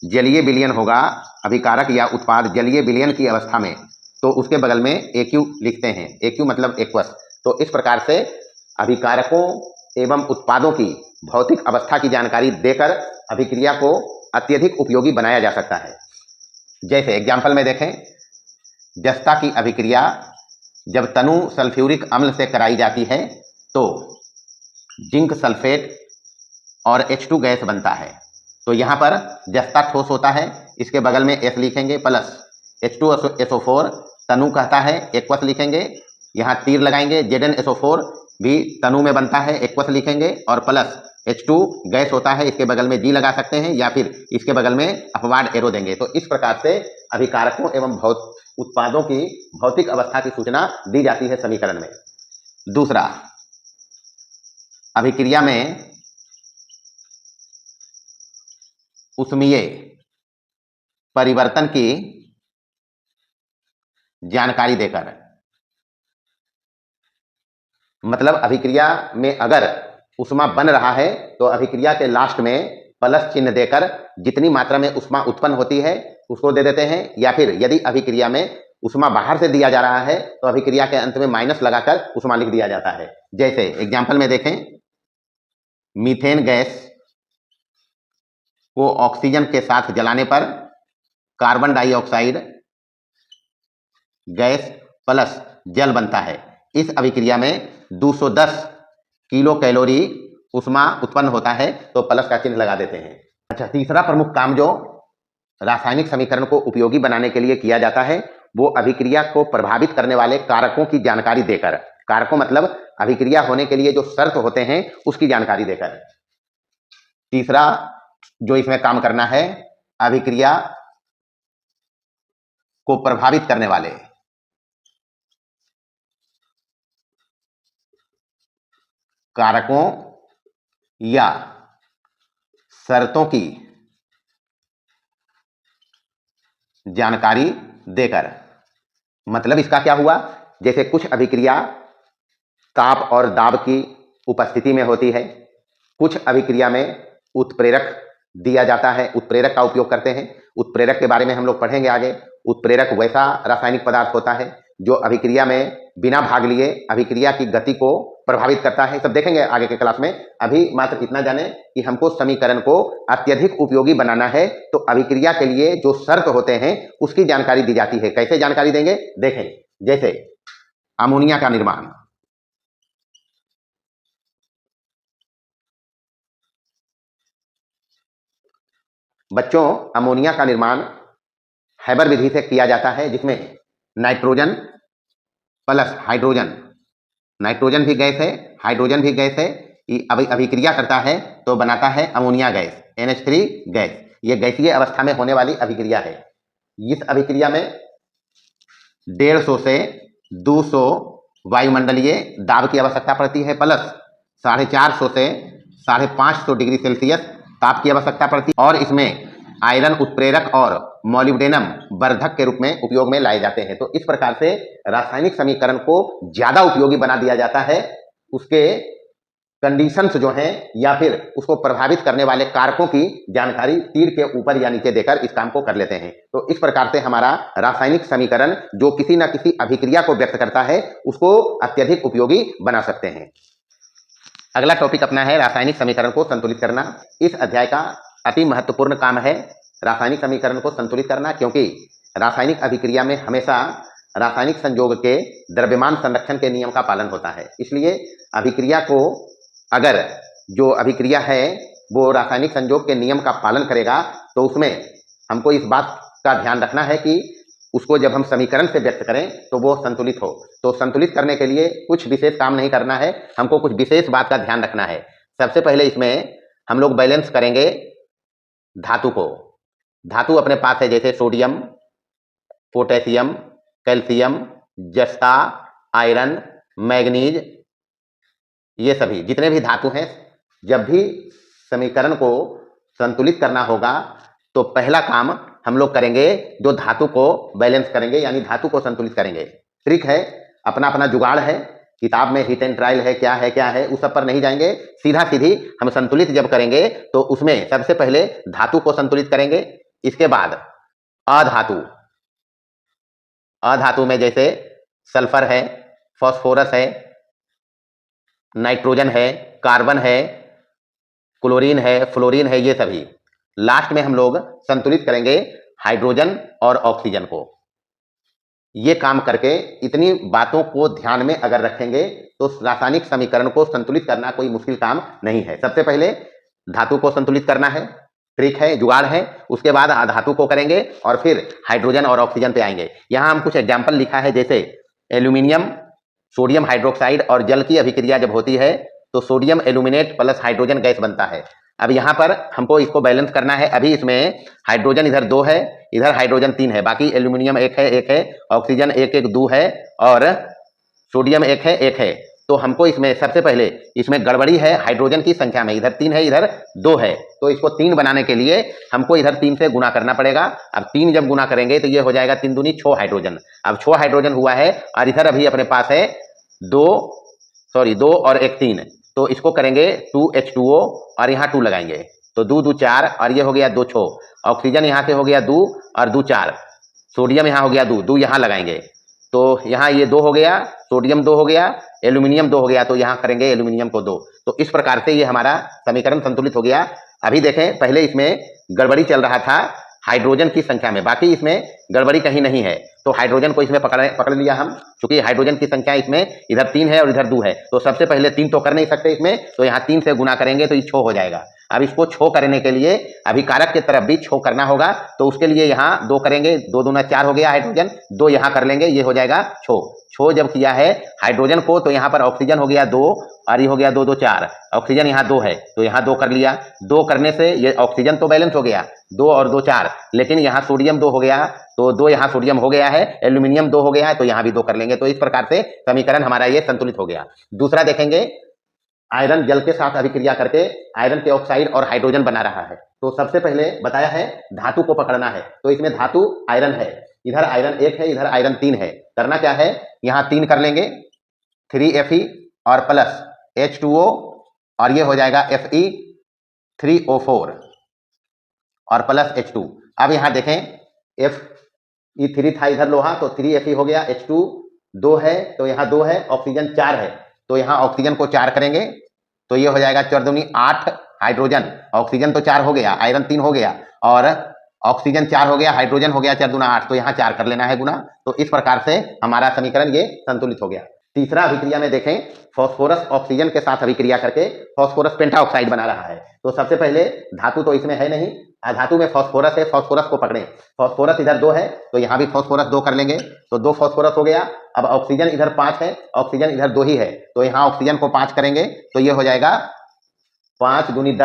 जलीय विलयन होगा अभिकारक या उत्पाद जलीय विलयन की अवस्था में तो उसके बगल में एक्यू लिखते हैं, एक्यू मतलब एक्वस। तो इस प्रकार से अभिकारकों एवं उत्पादों की भौतिक अवस्था की जानकारी देकर अभिक्रिया को अत्यधिक उपयोगी बनाया जा सकता है। जैसे एग्जाम्पल में देखें, जस्ता की अभिक्रिया जब तनु सल्फ्यूरिक अम्ल से कराई जाती है तो जिंक सल्फेट और H2 गैस बनता है। तो यहाँ पर जस्ता ठोस होता है, इसके बगल में एस लिखेंगे, प्लस H2SO4 तनु कहता है, एक्वस लिखेंगे, यहाँ तीर लगाएंगे। ZnSO4 भी तनु में बनता है, एक्वस लिखेंगे, और प्लस H2 गैस होता है, इसके बगल में जी लगा सकते हैं, या फिर इसके बगल में अपवाद एरो देंगे। तो इस प्रकार से अभिकारकों एवं उत्पादों की भौतिक अवस्था की सूचना दी जाती है समीकरण में। दूसरा, अभिक्रिया में ऊष्मीय परिवर्तन की जानकारी देकर, मतलब अभिक्रिया में अगर ऊष्मा बन रहा है तो अभिक्रिया के लास्ट में प्लस चिन्ह देकर जितनी मात्रा में ऊष्मा उत्पन्न होती है उसको दे देते हैं, या फिर यदि अभिक्रिया में ऊष्मा बाहर से दिया जा रहा है तो अभिक्रिया के अंत में माइनस लगाकर ऊष्मा लिख दिया जाता है। जैसे एग्जाम्पल में देखें, मीथेन गैस को ऑक्सीजन के साथ जलाने पर कार्बन डाइऑक्साइड गैस प्लस जल बनता है। इस अभिक्रिया में 210 किलो कैलोरी ऊष्मा उत्पन्न होता है, तो प्लस का चिन्ह लगा देते हैं। अच्छा, तीसरा प्रमुख काम जो रासायनिक समीकरण को उपयोगी बनाने के लिए किया जाता है वो अभिक्रिया को प्रभावित करने वाले कारकों की जानकारी देकर, कारकों मतलब अभिक्रिया होने के लिए जो शर्त होते हैं उसकी जानकारी देकर। तीसरा जो इसमें काम करना है, अभिक्रिया को प्रभावित करने वाले कारकों या शर्तों की जानकारी देकर। मतलब इसका क्या हुआ, जैसे कुछ अभिक्रिया ताप और दाब की उपस्थिति में होती है, कुछ अभिक्रिया में उत्प्रेरक दिया जाता है, उत्प्रेरक का उपयोग करते हैं। उत्प्रेरक के बारे में हम लोग पढ़ेंगे आगे। उत्प्रेरक वैसा रासायनिक पदार्थ होता है जो अभिक्रिया में बिना भाग लिए अभिक्रिया की गति को प्रभावित करता है। सब देखेंगे आगे के क्लास में। अभी मात्र इतना जाने कि हमको समीकरण को अत्यधिक उपयोगी बनाना है तो अभिक्रिया के लिए जो शर्त होते हैं उसकी जानकारी दी जाती है। कैसे जानकारी देंगे देखें, जैसे अमोनिया का निर्माण, बच्चों अमोनिया का निर्माण हैबर विधि से किया जाता है, जिसमें नाइट्रोजन प्लस हाइड्रोजन, नाइट्रोजन भी गैस है हाइड्रोजन भी गैस है, अभिक्रिया करता है तो बनाता है अमोनिया गैस, NH3 गैस। ये गैसीय अवस्था में होने वाली अभिक्रिया है। इस अभिक्रिया में 150 से 200 वायुमंडलीय दाब की आवश्यकता पड़ती है, प्लस 450 से 550 डिग्री सेल्सियस ताप की आवश्यकता पड़ती है, और इसमें आयरन उत्प्रेरक और मॉलिब्डेनम वर्धक के रूप में उपयोग में लाए जाते हैं। तो इस प्रकार से रासायनिक समीकरण को ज्यादा उपयोगी बना दिया जाता है। उसके कंडीशंस जो हैं या फिर उसको प्रभावित करने वाले कारकों की जानकारी तीर के ऊपर या नीचे देकर इस काम को कर लेते हैं। तो इस प्रकार से हमारा रासायनिक समीकरण जो किसी न किसी अभिक्रिया को व्यक्त करता है उसको अत्यधिक उपयोगी बना सकते हैं। अगला टॉपिक अपना है रासायनिक समीकरण को संतुलित करना। इस अध्याय का अति महत्वपूर्ण काम है रासायनिक समीकरण को संतुलित करना, क्योंकि रासायनिक अभिक्रिया में हमेशा रासायनिक संयोग के द्रव्यमान संरक्षण के नियम का पालन होता है। इसलिए अभिक्रिया को, अगर जो अभिक्रिया है वो रासायनिक संयोग के नियम का पालन करेगा, तो उसमें हमको इस बात का ध्यान रखना है कि उसको जब हम समीकरण से व्यक्त करें तो वो संतुलित हो। तो संतुलित करने के लिए कुछ विशेष काम नहीं करना है, हमको कुछ विशेष बात का ध्यान रखना है। सबसे पहले इसमें हम लोग बैलेंस करेंगे धातु को। धातु अपने पास है जैसे सोडियम, पोटेशियम, कैल्शियम, जस्ता, आयरन, मैग्नीज, ये सभी जितने भी धातु हैं, जब भी समीकरण को संतुलित करना होगा तो पहला काम हम लोग करेंगे जो धातु को बैलेंस करेंगे, यानी धातु को संतुलित करेंगे। ट्रिक है, अपना अपना जुगाड़ है, किताब में हीट एंड ट्रायल है, क्या है उस सब पर नहीं जाएंगे। सीधा सीधी हम संतुलित जब करेंगे तो उसमें सबसे पहले धातु को संतुलित करेंगे। इसके बाद अधातु में जैसे सल्फर है, फास्फोरस है, नाइट्रोजन है, कार्बन है, क्लोरीन है, फ्लोरीन है, ये सभी। लास्ट में हम लोग संतुलित करेंगे हाइड्रोजन और ऑक्सीजन को। ये काम करके इतनी बातों को ध्यान में अगर रखेंगे तो रासायनिक समीकरण को संतुलित करना कोई मुश्किल काम नहीं है। सबसे पहले धातु को संतुलित करना है, ट्रिक है, जुगाड़ है। उसके बाद धातु को करेंगे और फिर हाइड्रोजन और ऑक्सीजन पे आएंगे। यहां हम कुछ एग्जाम्पल लिखा है, जैसे एल्यूमिनियम, सोडियम हाइड्रोक्साइड और जल की अभिक्रिया जब होती है तो sodium aluminate plus hydrogen gas बनता है। अब यहाँ पर हमको इसको बैलेंस करना है। अभी इसमें हाइड्रोजन इधर 2 है, इधर हाइड्रोजन 3 है, बाकी एल्यूमिनियम 1 है, ऑक्सीजन 1 2 है और सोडियम 1 है। तो हमको इसमें सबसे पहले इसमें गड़बड़ी है हाइड्रोजन की संख्या में, इधर 3 है, इधर 2 है। तो इसको 3 बनाने के लिए हमको इधर 3 से गुना करना पड़ेगा। अब 3 जब गुना करेंगे तो ये हो जाएगा 3 दूनी 6 हाइड्रोजन। अब 6 हाइड्रोजन हुआ है और इधर अभी अपने पास है 2 और 1 3, तो इसको करेंगे 2H2O और यहाँ 2 लगाएंगे तो 2 2 4 और ये हो गया 2 6। ऑक्सीजन यहाँ से हो गया 2 और 2 4, सोडियम यहाँ हो गया 2 यहाँ लगाएंगे तो यहाँ ये 2 हो गया, सोडियम 2 हो गया, एल्यूमिनियम 2 हो गया, तो यहाँ करेंगे एल्यूमिनियम को 2। तो इस प्रकार से ये हमारा समीकरण संतुलित हो गया। अभी देखें, पहले इसमें गड़बड़ी चल रहा था हाइड्रोजन की संख्या में, बाकी इसमें गड़बड़ी कहीं नहीं है। तो हाइड्रोजन को इसमें पकड़ लिया हम, क्योंकि हाइड्रोजन की संख्या इसमें इधर 3 है और इधर 2 है। तो सबसे पहले 3 तो कर नहीं सकते इसमें, तो यहाँ 3 से गुना करेंगे तो ये 6 हो जाएगा। अब इसको 6 करने के लिए अभिकारक की तरफ भी 6 करना होगा, तो उसके लिए यहाँ 2 करेंगे, 2 दूना 4 हो गया हाइड्रोजन, 2 यहाँ कर लेंगे, ये हो जाएगा 6 जब किया है हाइड्रोजन को तो यहाँ पर ऑक्सीजन हो गया 2 और ये हो गया 2 2 4, ऑक्सीजन यहाँ 2 है तो यहाँ 2 कर लिया। 2 करने से ये ऑक्सीजन तो बैलेंस हो गया, 2 और 2 4, लेकिन यहाँ सोडियम 2 हो गया तो 2 यहाँ सोडियम हो गया है, एल्यूमिनियम 2 हो गया है तो यहाँ भी 2 कर लेंगे। तो इस प्रकार से समीकरण हमारा ये संतुलित हो गया। दूसरा देखेंगे, आयरन जल के साथ अभिक्रिया करके आयरन के ऑक्साइड और हाइड्रोजन बना रहा है। तो सबसे पहले बताया है धातु को पकड़ना है, तो इसमें धातु आयरन है, इधर आयरन 1 है, इधर आयरन 3 है। करना क्या है, यहाँ 3 कर लेंगे, 3Fe और प्लस H2O और ये हो जाएगा Fe3O4 और प्लस H2। अब यहाँ देखें, Fe3 था इधर लोहा तो 3Fe हो गया, H2 2 है तो यहाँ 2 है, ऑक्सीजन 4 है तो यहाँ ऑक्सीजन को 4 करेंगे तो ये हो जाएगा 4 दूनी 8 हाइड्रोजन, ऑक्सीजन तो 4 हो गया, आयरन 3 हो गया और ऑक्सीजन 4 हो गया, हाइड्रोजन हो गया 4 दूना 8, तो यहाँ 4 कर लेना है गुना। तो इस प्रकार से हमारा समीकरण ये संतुलित हो गया। तीसरा अभिक्रिया में देखें, फास्फोरस ऑक्सीजन के साथ अभिक्रिया करके फास्फोरस पेंटाऑक्साइड बना रहा है। तो सबसे पहले धातु तो इसमें है नहीं, धातु में फास्फोरस है, फास्फोरस को पकड़ें। फास्फोरस इधर 2 है तो यहाँ भी फास्फोरस 2 कर लेंगे तो 2 फास्फोरस हो गया। अब ऑक्सीजन इधर 5 है, ऑक्सीजन इधर 2 ही है तो यहाँ ऑक्सीजन को 5 करेंगे तो ये हो जाएगा 5 दूनी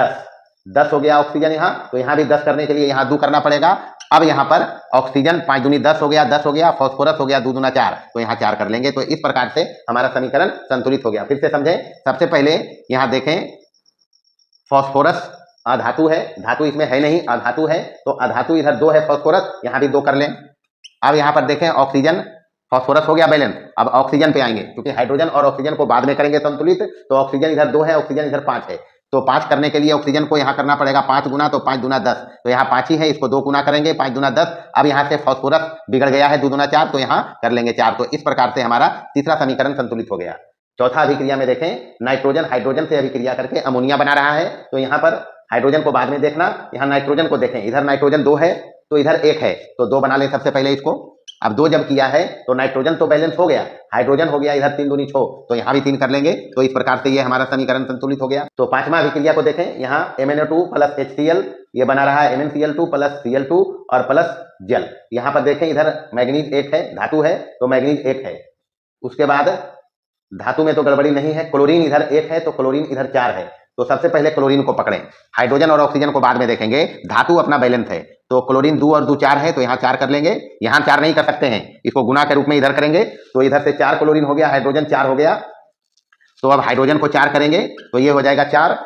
10 हो गया ऑक्सीजन यहाँ, तो यहाँ भी 10 करने के लिए यहाँ 2 करना पड़ेगा। अब यहाँ पर ऑक्सीजन 5 दूनी 10 हो गया, फास्फोरस हो गया 2 दूना 4 तो यहाँ 4 कर लेंगे। तो इस प्रकार से हमारा समीकरण संतुलित हो गया। फिर से समझें, सबसे पहले यहाँ देखें, फास्फोरस अधातु है, धातु इसमें है नहीं, अधातु है तो अधातु इधर 2 है, फास्फोरस यहाँ भी 2 कर लें। अब यहाँ पर देखें, ऑक्सीजन फास्फोरस हो गया बैलेंस। अब ऑक्सीजन पे आएंगे, क्योंकि हाइड्रोजन और ऑक्सीजन को बाद में करेंगे संतुलित, तो ऑक्सीजन इधर 2 है, ऑक्सीजन इधर 5 है तो 5 करने के लिए ऑक्सीजन को यहाँ करना पड़ेगा 5 गुना, तो 5 दूना 10, तो यहाँ 5 ही है, इसको 2 गुना करेंगे 5 दूना 10। अब यहाँ से फास्फोरस बिगड़ गया है 2 दूना 4 तो यहाँ कर लेंगे 4। तो इस प्रकार से हमारा तीसरा समीकरण संतुलित हो गया। चौथा अभिक्रिया में देखें, नाइट्रोजन हाइड्रोजन से अभिक्रिया करके अमोनिया बना रहा है। तो यहाँ पर हाइड्रोजन को बाद में देखना, यहाँ नाइट्रोजन को देखें, इधर नाइट्रोजन 2 है तो इधर 1 है, तो 2 बना लें सबसे पहले इसको। अब 2 जब किया है तो नाइट्रोजन तो बैलेंस हो गया, हाइड्रोजन हो गया इधर 3 दूनी 6, तो यहाँ भी 3 कर लेंगे। तो इस प्रकार से ये हमारा समीकरण संतुलित हो गया। तो पांचवा अभिक्रिया को देखें, यहाँ MnO2 प्लस HCl ये बना रहा है MnCl2 प्लस Cl2 और प्लस जल। यहाँ पर देखें इधर मैग्नीज 1 है, धातु है तो मैग्नीज 1 है। उसके बाद धातु में तो गड़बड़ी नहीं है, क्लोरीन इधर 1 है तो क्लोरीन इधर 4 है। तो सबसे पहले क्लोरीन को पकड़ें, हाइड्रोजन और ऑक्सीजन को बाद में देखेंगे। धातु अपना बैलेंस है तो क्लोरीन 2 और 2 4 है, तो यहाँ 4 कर लेंगे। यहाँ 4 नहीं कर सकते हैं, इसको गुना के रूप में इधर करेंगे, तो इधर से 4 क्लोरीन हो गया, हाइड्रोजन 4 हो गया। तो अब हाइड्रोजन को 4 करेंगे तो ये हो जाएगा 4,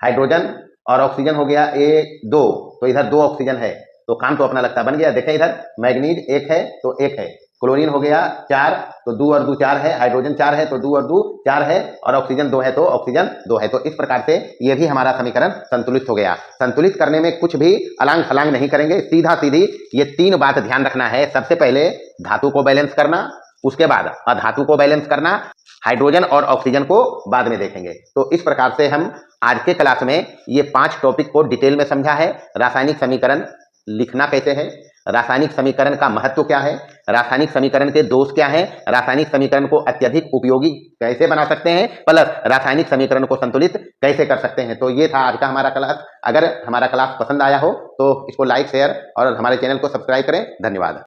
हाइड्रोजन और ऑक्सीजन हो गया 1 2, तो इधर 2 ऑक्सीजन है, तो काम तो अपना लगता बन गया। देखें इधर मैग्नीज 1 है तो 1 है, क्लोरीन हो गया 4 तो 2 और 2 4 है, हाइड्रोजन 4 है तो 2 और 2 4 है, और ऑक्सीजन 2 है तो ऑक्सीजन 2 है। तो इस प्रकार से ये भी हमारा समीकरण संतुलित हो गया। संतुलित करने में कुछ भी अलांग फलांग नहीं करेंगे, सीधा सीधी ये 3 बात ध्यान रखना है। सबसे पहले धातु को बैलेंस करना, उसके बाद अधातु को बैलेंस करना, हाइड्रोजन और ऑक्सीजन को बाद में देखेंगे। तो इस प्रकार से हम आज के क्लास में ये 5 टॉपिक को डिटेल में समझा है। रासायनिक समीकरण लिखना कैसे है, रासायनिक समीकरण का महत्व क्या है, रासायनिक समीकरण के दोष क्या हैं, रासायनिक समीकरण को अत्यधिक उपयोगी कैसे बना सकते हैं, प्लस रासायनिक समीकरण को संतुलित कैसे कर सकते हैं। तो ये था आज का हमारा क्लास। अगर हमारा क्लास पसंद आया हो तो इसको लाइक शेयर और हमारे चैनल को सब्सक्राइब करें। धन्यवाद।